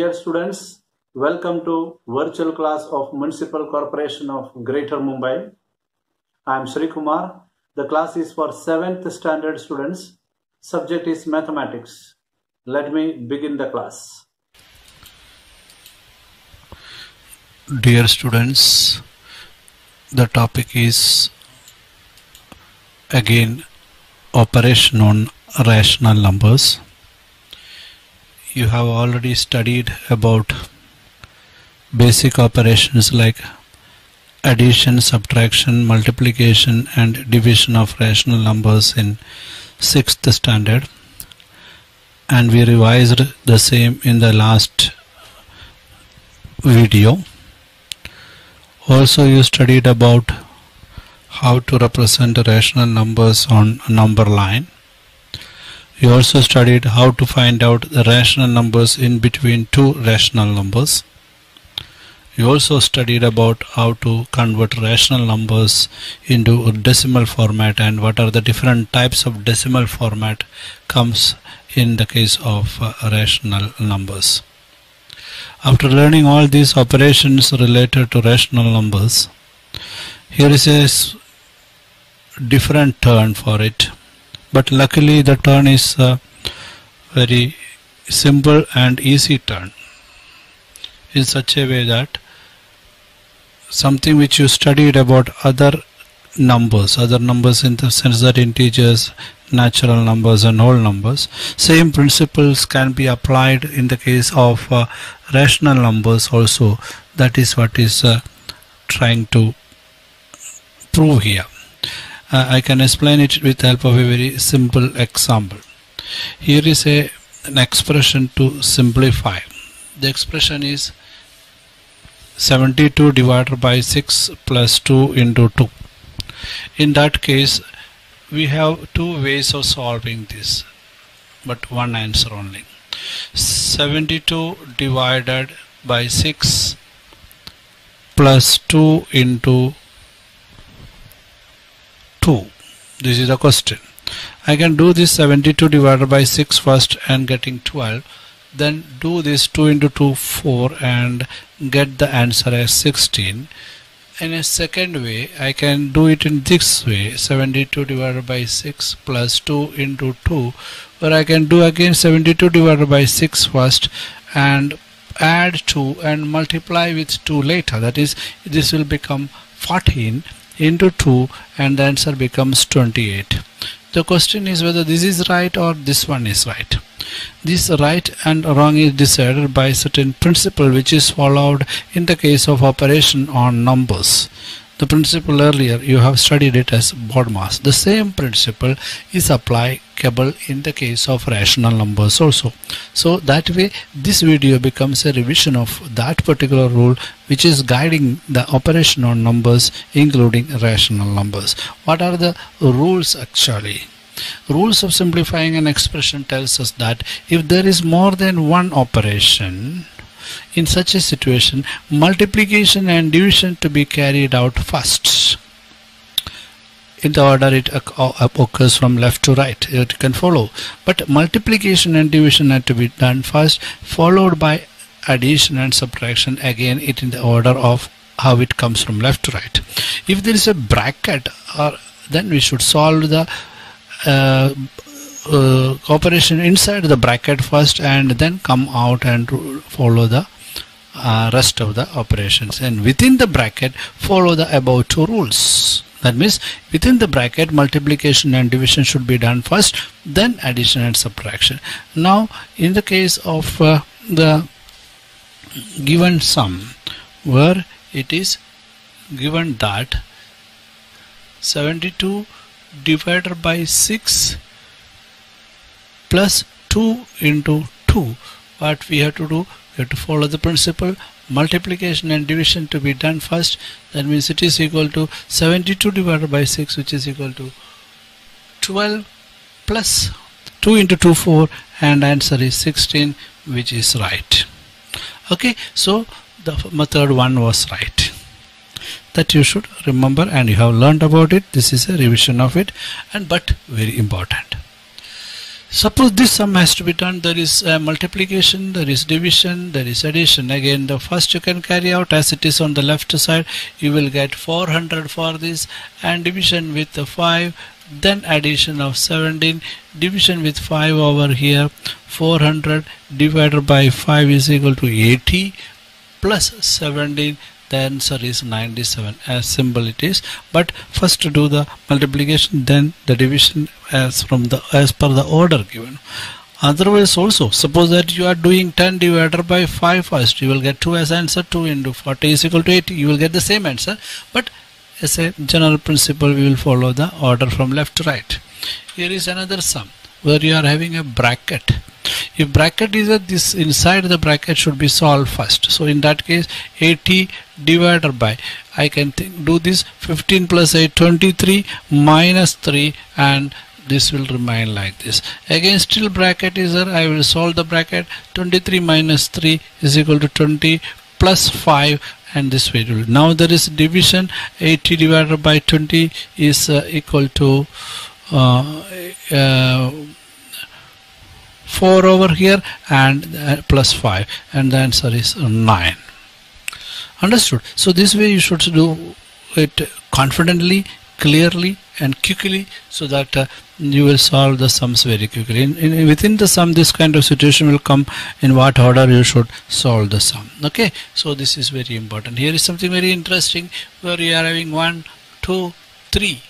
Dear students, welcome to virtual class of Municipal Corporation of Greater Mumbai. I am Sri Kumar. The class is for 7th standard students. Subject is mathematics. Let me begin the class. Dear students, the topic is again operation on rational numbers. You have already studied about basic operations like addition, subtraction, multiplication and division of rational numbers in 6th standard, and we revised the same in the last video. Also you studied about how to represent rational numbers on a number line. You also studied how to find out the rational numbers in between two rational numbers. You also studied about how to convert rational numbers into a decimal format and what are the different types of decimal format comes in the case of rational numbers. After learning all these operations related to rational numbers, here is a different turn for it. But luckily the turn is a very simple and easy turn in such a way that something which you studied about other numbers in the sense that integers, natural numbers and whole numbers, same principles can be applied in the case of rational numbers also. That is what is trying to prove here. I can explain it with the help of a very simple example. Here is an expression to simplify. The expression is 72 divided by 6 plus 2 into 2. In that case, we have two ways of solving this, but one answer only. 72 divided by 6 plus 2 into 2. This is the question. I can do this 72 divided by 6 first and getting 12. Then do this 2 into 2, 4 and get the answer as 16. In a second way, I can do it in this way, 72 divided by 6 plus 2 into 2, where I can do again 72 divided by 6 first and add 2 and multiply with 2 later. That is, this will become 14 into 2 and the answer becomes 28. The question is whether this is right or this one is right. This right and wrong is decided by certain principle which is followed in the case of operation on numbers. The principle earlier you have studied it as BODMAS. The same principle is applicable in the case of rational numbers also. So that way this video becomes a revision of that particular rule which is guiding the operation on numbers including rational numbers. What are the rules actually? Rules of simplifying an expression tells us that if there is more than one operation, in such a situation, multiplication and division to be carried out first. In the order it occurs from left to right, it can follow. But multiplication and division have to be done first, followed by addition and subtraction, again it in the order of how it comes from left to right. If there is a bracket, then we should solve the operation inside the bracket first and then come out and follow the rest of the operations, and within the bracket follow the above two rules. That means within the bracket multiplication and division should be done first, then addition and subtraction. Now in the case of the given sum, where it is given that 72 divided by 6 plus 2 into 2, what we have to do? We have to follow the principle multiplication and division to be done first. That means it is equal to 72 divided by 6, which is equal to 12 plus 2 into 2, 4, and answer is 16, which is right. Okay, so the method 1 was right. That you should remember, and you have learned about it. This is a revision of it, and but very important. Suppose this sum has to be done. There is multiplication, there is division, there is addition. Again, the first you can carry out as it is on the left side. You will get 400 for this, and division with the 5, then addition of 17, division with 5 over here. 400 divided by 5 is equal to 80 plus 17. The answer is 97. As simple it is, but first to do the multiplication, then the division as per the order given. Otherwise also, suppose that you are doing 10 divided by 5 first, you will get 2 as answer. 2 into 40 is equal to 80. You will get the same answer, but as a general principle we will follow the order from left to right. Here is another sum where you are having a bracket. If bracket is at this, inside the bracket should be solved first. So in that case, 80 divided by, I can do this 15 plus 8, 23 minus 3, and this will remain like this. Again still bracket is there. I will solve the bracket. 23 minus 3 is equal to 20 plus 5, and this way it will. Now there is division. 80 divided by 20 is equal to 4 over here, and plus 5, and the answer is 9. Understood? So this way you should do it confidently, clearly and quickly, so that you will solve the sums very quickly. Within the sum, this kind of situation will come in what order you should solve the sum. Okay, so this is very important. Here is something very interesting where you are having 1, 2, 3.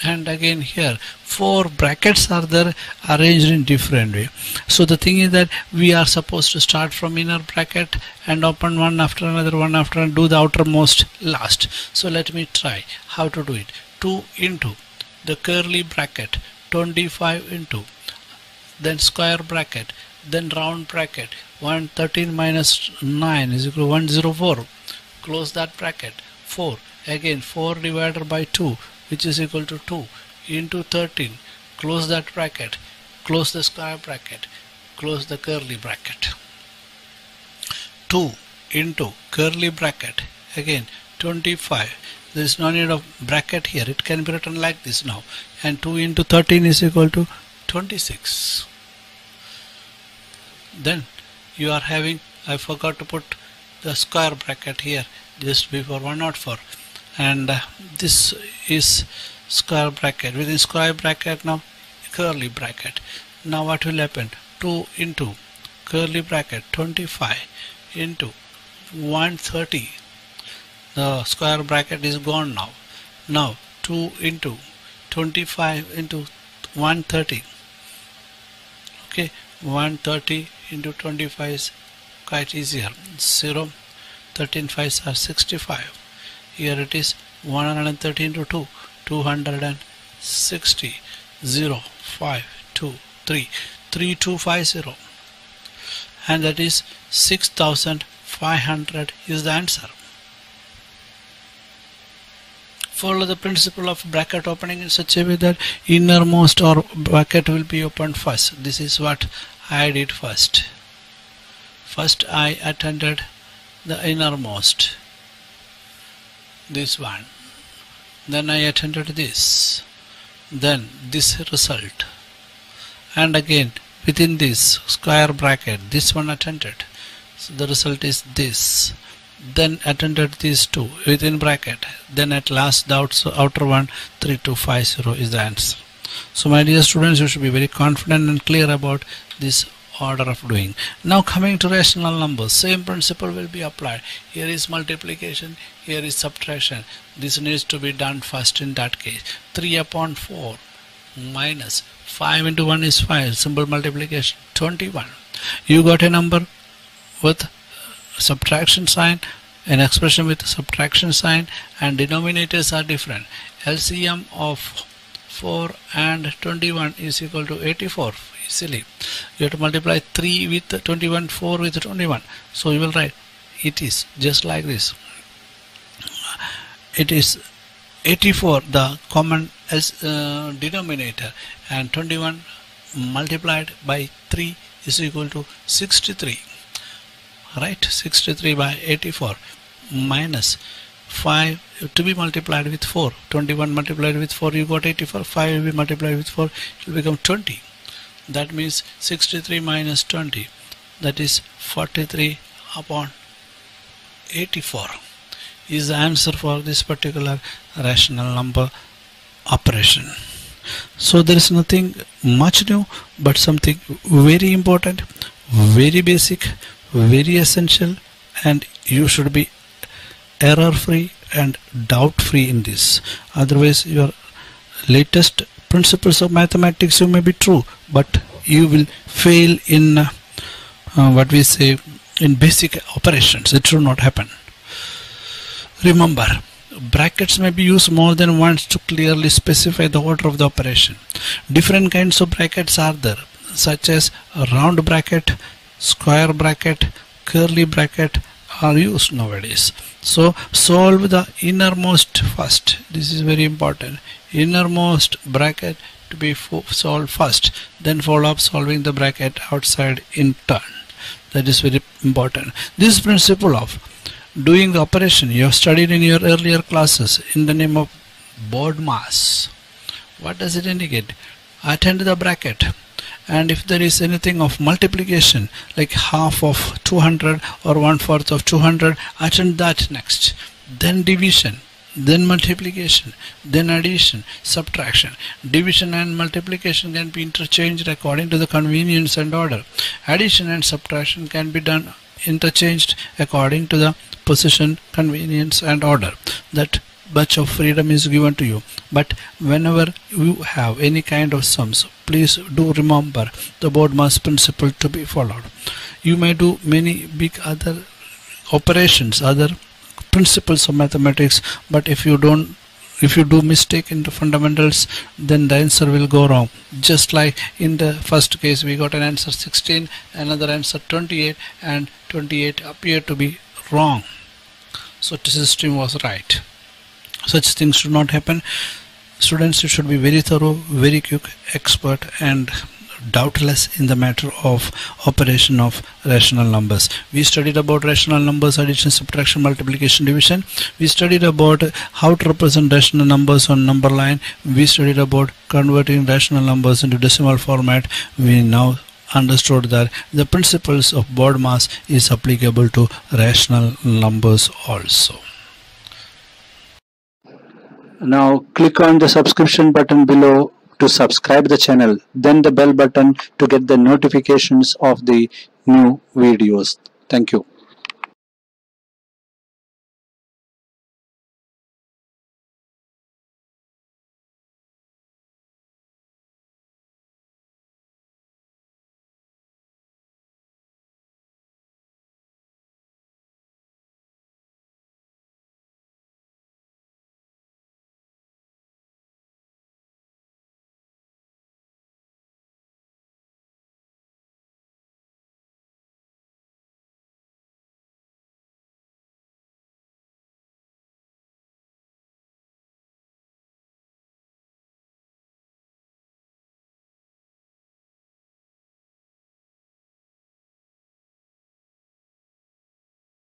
And again here 4 brackets are there arranged in different way. So the thing is that we are supposed to start from inner bracket and open one after another, one after another, do the outermost last. So let me try how to do it. 2 into the curly bracket, 25 into, then square bracket, then round bracket. 113 minus 9 is equal to 104. Close that bracket. 4, again 4 divided by 2, which is equal to 2 into 13. Close that bracket, close the square bracket, close the curly bracket. 2 into curly bracket, again 25. There is no need of bracket here, it can be written like this now, and 2 into 13 is equal to 26. Then you are having, I forgot to put the square bracket here just before 104. And this is square bracket. Within square bracket now curly bracket. Now what will happen? 2 into curly bracket 25 into 130. The square bracket is gone now. Now 2 into 25 into 130. Okay, 130 into 25 is quite easier. 0, 13 5s are 65. Here it is 130 into 2, 260, 0, 5, 2, 3, 3250, and that is 6500 is the answer. Follow the principle of bracket opening in such a way that innermost or bracket will be opened first. This is what I did first. First I attended the innermost, this one, then I attended this, then this result, and again within this square bracket this one attended, so the result is this, then attended these two within bracket, then at last the outer one 3250 is the answer. So my dear students, you should be very confident and clear about this order of doing. Now coming to rational numbers, same principle will be applied. Here is multiplication, here is subtraction. This needs to be done first in that case. 3 upon 4 minus 5 into 1 is 5, simple multiplication, 21. You got a number with subtraction sign, an expression with subtraction sign, and denominators are different. LCM of 4 and 21 is equal to 84. Easily you have to multiply 3 with 21, 4 with 21, so you will write it is just like this. It is 84 the common denominator, and 21 multiplied by 3 is equal to 63, right? 63 by 84 minus 5 to be multiplied with 4. 21 multiplied with 4, you got 84. 5 will be multiplied with 4, it will become 20. That means 63 minus 20, that is 43 upon 84 is the answer for this particular rational number operation. So there is nothing much new, but something very important, very basic, very essential, and you should be error free and doubt free in this. Otherwise your latest principles of mathematics you may be true, but you will fail in what we say in basic operations. It should not happen. Remember, brackets may be used more than once to clearly specify the order of the operation. Different kinds of brackets are there, such as a round bracket, square bracket, curly bracket are used nowadays. So solve the innermost first. This is very important. Innermost bracket to be solved first, then follow up solving the bracket outside in turn. That is very important. This principle of doing the operation you have studied in your earlier classes in the name of BODMAS. What does it indicate? Attend the bracket, and if there is anything of multiplication like half of 200 or 1/4 of 200, attend that next. Then division, then multiplication, then addition, subtraction. Division and multiplication can be interchanged according to the convenience and order. Addition and subtraction can be done interchanged according to the position, convenience and order. That much of freedom is given to you. But whenever you have any kind of sums, please do remember the BODMAS principle to be followed. You may do many big other operations, other principles of mathematics, but if you do mistake in the fundamentals, then the answer will go wrong. Just like in the first case we got an answer 16, another answer 28, and 28 appeared to be wrong. So the system was right. Such things should not happen. Students, you should be very thorough, very quick, expert and doubtless in the matter of operation of rational numbers. We studied about rational numbers, addition, subtraction, multiplication, division. We studied about how to represent rational numbers on number line. We studied about converting rational numbers into decimal format. We now understood that the principles of BODMAS is applicable to rational numbers also. Now click on the subscription button below to subscribe the channel, then the bell button to get the notifications of the new videos. Thank you.